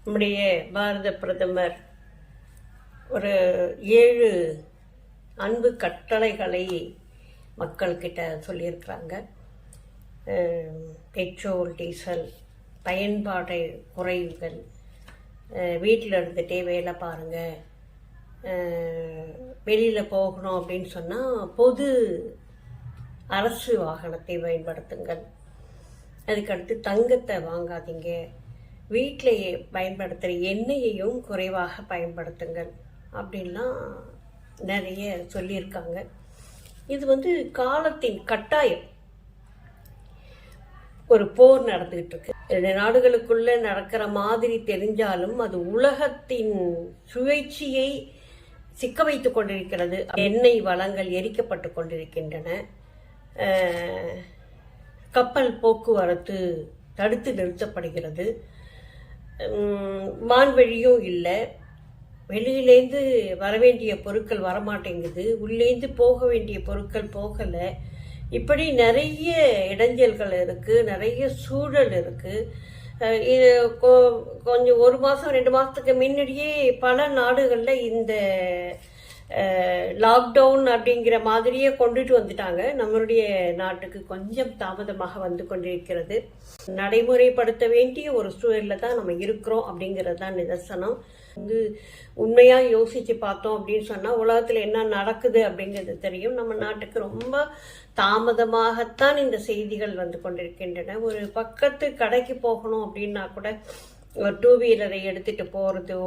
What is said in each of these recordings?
நம்முடைய பாரத பிரதமர் ஒரு 7 அன்பு கட்டளைகளை மக்கள்கிட்ட சொல்லியிருக்கிறாங்க. பெட்ரோல் டீசல் பயன்பாட்டை குறைவுகள், வீட்டில் இருந்துகிட்டே வேலை பாருங்கள், வெளியில் போகணும் அப்படின்னு சொன்னால் பொது அரசு வாகனத்தை பயன்படுத்துங்கள், அதுக்கடுத்து தங்கத்தை வாங்காதீங்க, வீட்டிலேயே பயன்படுத்துகிற எண்ணெயையும் குறைவாக பயன்படுத்துங்கள் அப்படின்லாம் நிறைய சொல்லியிருக்காங்க. இது காலத்தின் கட்டாயம். ஒரு போர் நடந்துகிட்டு இருக்கு. 2 நாடுகளுக்குள்ள நடக்கிற மாதிரி தெரிஞ்சாலும் அது உலகத்தின் சுழற்சியை சிக்க வைத்து கொண்டிருக்கிறது. எண்ணெய் வளங்கள் எரிக்கப்பட்டு கொண்டிருக்கின்றன. கப்பல் போக்குவரத்து தடுத்து நிறுத்தப்படுகிறது. வான்வழியும் இல்லை. வெளியிலேருந்து வரவேண்டிய பொருட்கள் வரமாட்டேங்குது, உள்ளேந்து போக வேண்டிய பொருட்கள் போகலை. இப்படி நிறைய இடைஞ்சல்கள் இருக்குது, நிறைய சூழல் இருக்குது. இது கொஞ்சம் 1 மாதம் 2 மாதத்துக்கு முன்னாடியே பல நாடுகளில் இந்த லாக்டவுன் அப்படிங்கிற மாதிரியே கொண்டுட்டு வந்துட்டாங்க. நம்மளுடைய நாட்டுக்கு கொஞ்சம் தாமதமாக வந்து கொண்டிருக்கிறது. நடைமுறைப்படுத்த வேண்டிய ஒரு சூழலில் தான் நம்ம இருக்கிறோம் அப்படிங்கிறது தான் நிதர்சனம். உண்மையாக யோசித்து பார்த்தோம் அப்படின்னு சொன்னால் உலகத்தில் என்ன நடக்குது அப்படிங்கிறது தெரியும். நம்ம நாட்டுக்கு ரொம்ப தாமதமாகத்தான் இந்த செய்திகள் வந்து கொண்டிருக்கின்றன. ஒரு பக்கத்து கடைக்கு போகணும் அப்படின்னா கூட ஒரு 2 வீலரை எடுத்துகிட்டு போகிறதோ,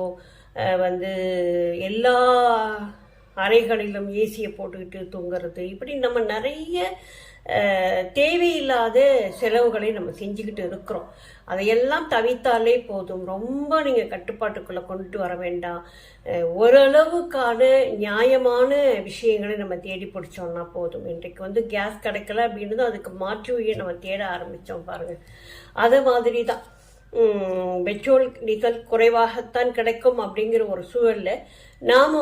எல்லா அறைகளிலும் ஏசியை போட்டுக்கிட்டு தூங்குறது, இப்படி நம்ம நிறைய தேவையில்லாத செலவுகளை நம்ம செஞ்சுக்கிட்டு இருக்கிறோம். அதையெல்லாம் தவிர்த்தாலே போதும். ரொம்ப நீங்கள் கட்டுப்பாட்டுக்குள்ளே கொண்டுட்டு வர வேண்டாம். ஓரளவுக்கான நியாயமான விஷயங்களை நம்ம தேடி பிடிச்சோம்னா போதும். இன்றைக்கு கேஸ் கிடைக்கல அப்படின்னு அதுக்கு மாற்று வழியை நம்ம தேட ஆரம்பித்தோம் பாருங்கள். அதை மாதிரி தான் பெட்ரோல் டீசல் குறைவாகத்தான் கிடைக்கும் அப்படிங்கிற ஒரு சூழலில் நாம்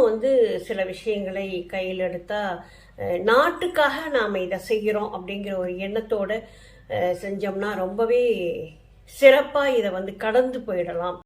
சில விஷயங்களை கையில் எடுத்தால் நாட்டுக்காக நாம் இதை செய்கிறோம் அப்படிங்கிற ஒரு எண்ணத்தோடு செஞ்சோம்னா ரொம்பவே சிறப்பாக இதை கடந்து போயிடலாம்.